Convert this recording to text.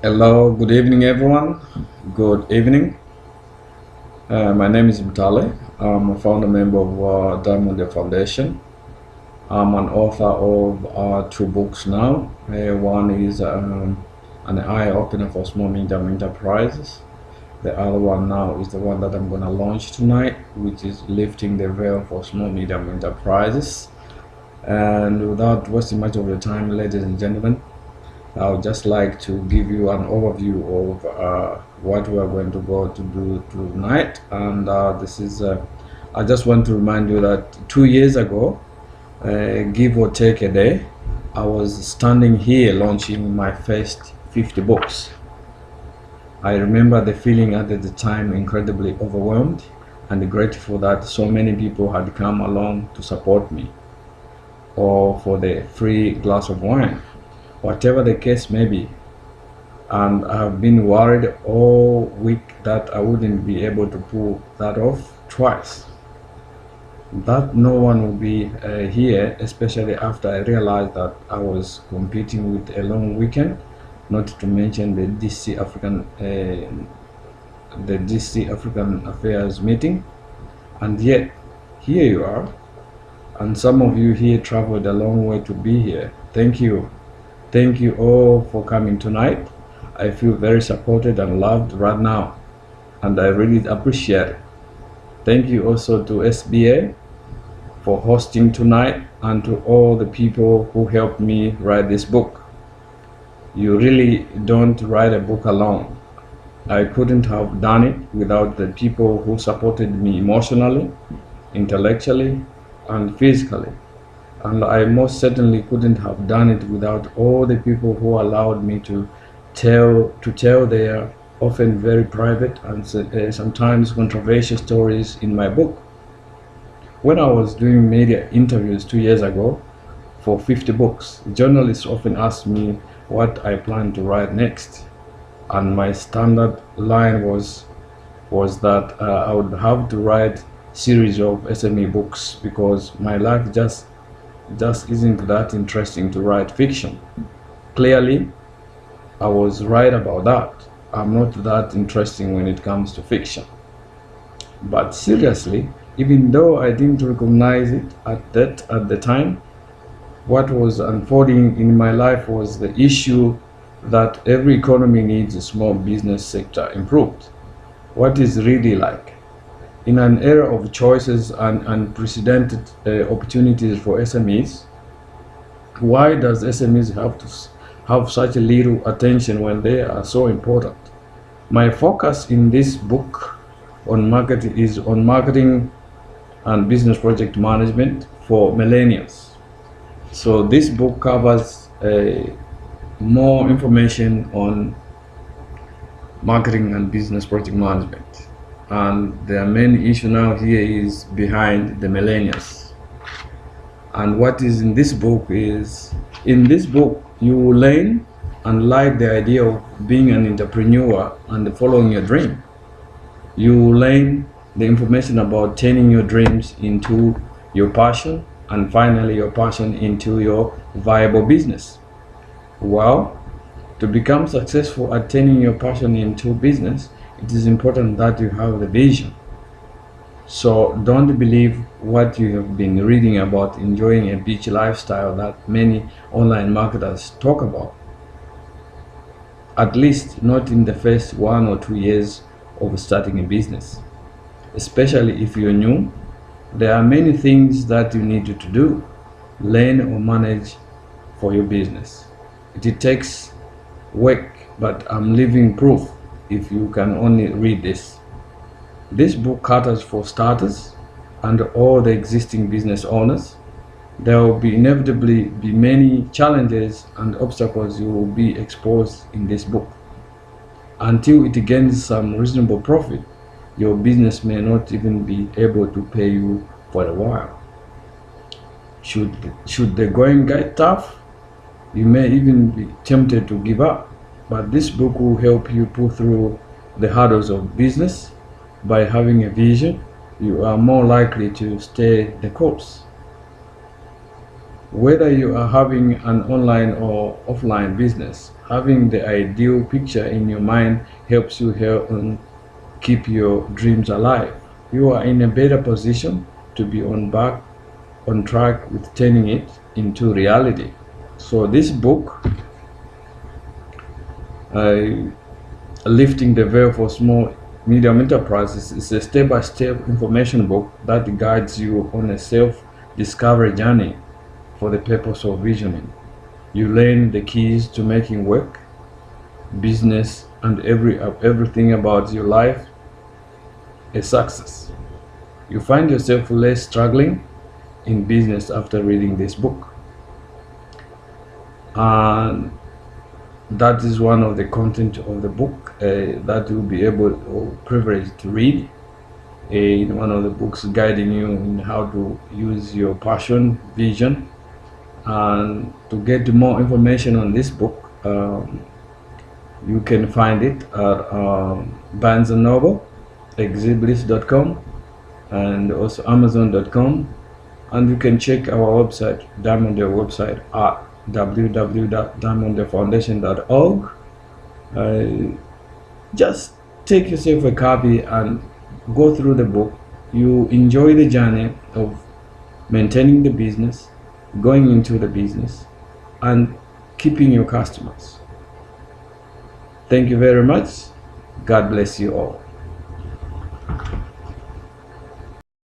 Hello, good evening, everyone. Good evening. My name is Mutale. I'm a founder member of Diamond Foundation. I'm an author of two books now. One is an eye opener for small medium enterprises. The other one now is the one that I'm going to launch tonight, which is lifting the veil for small medium enterprises. And without wasting much of your time, ladies and gentlemen, I would just like to give you an overview of what we are going to go to do tonight. And I just want to remind you that 2 years ago, give or take a day, I was standing here launching my first 50 books. I remember the feeling at the time incredibly overwhelmed and grateful that so many people had come along to support me or for the free glass of wine, whatever the case may be. And I've been worried all week that I wouldn't be able to pull that off twice, that no one would be here, especially after I realized that I was competing with a long weekend, not to mention the DC African Affairs meeting. And yet here you are, and some of you here traveled a long way to be here. Thank you all for coming tonight. I feel very supported and loved right now, and I really appreciate it. Thank you also to SBA for hosting tonight, and to all the people who helped me write this book. You really don't write a book alone. I couldn't have done it without the people who supported me emotionally, intellectually, and physically. And I most certainly couldn't have done it without all the people who allowed me to tell their often very private and sometimes controversial stories in my book. When I was doing media interviews 2 years ago for 50 books, journalists often asked me what I plan to write next. And my standard line was that I would have to write series of SME books because my life just isn't that interesting to write fiction. Clearly, I was right about that. I'm not that interesting when it comes to fiction. But seriously, even though I didn't recognize it at the time, what was unfolding in my life was the issue that every economy needs a small business sector improved. What is really like? In an era of choices and unprecedented opportunities for SMEs, why does SMEs have to have such a little attention when they are so important? My focus in this book is on marketing and business project management for millennials. So this book covers more information on marketing and business project management. And the main issue now here is behind the millennials. And what is in this book is, in this book you will learn and like the idea of being an entrepreneur and following your dream. You will learn the information about turning your dreams into your passion, and finally your passion into your viable business. Well, to become successful at turning your passion into business, it is important that you have the vision. So don't believe what you have been reading about enjoying a beach lifestyle that many online marketers talk about. At least not in the first 1 or 2 years of starting a business. Especially if you're new, there are many things that you need to do, learn or manage for your business. It takes work, but I'm living proof if you can only read this. This book caters for starters and all the existing business owners. There will inevitably be many challenges and obstacles you will be exposed in this book. Until it gains some reasonable profit, your business may not even be able to pay you for a while. Should the going get tough, you may even be tempted to give up. But this book will help you pull through the hurdles of business. By having a vision, you are more likely to stay the course. Whether you are having an online or offline business, having the ideal picture in your mind helps you help keep your dreams alive. You are in a better position to be on track with turning it into reality. So this book, Lifting the Veil for Small Medium Enterprises, is a step-by-step information book that guides you on a self-discovery journey for the purpose of visioning. You learn the keys to making work, business, and everything about your life a success. You find yourself less struggling in business after reading this book. And that is one of the content of the book that you'll be able or privileged to read. In one of the books guiding you in how to use your passion, vision. And to get more information on this book, you can find it at Barnes & Noble, Exhiblis.com, and also Amazon.com. And you can check our website, Diamond website, at www.diamondfoundation.org. Just take yourself a copy and go through the book. You enjoy the journey of maintaining the business, going into the business, and keeping your customers. Thank you very much. God bless you all.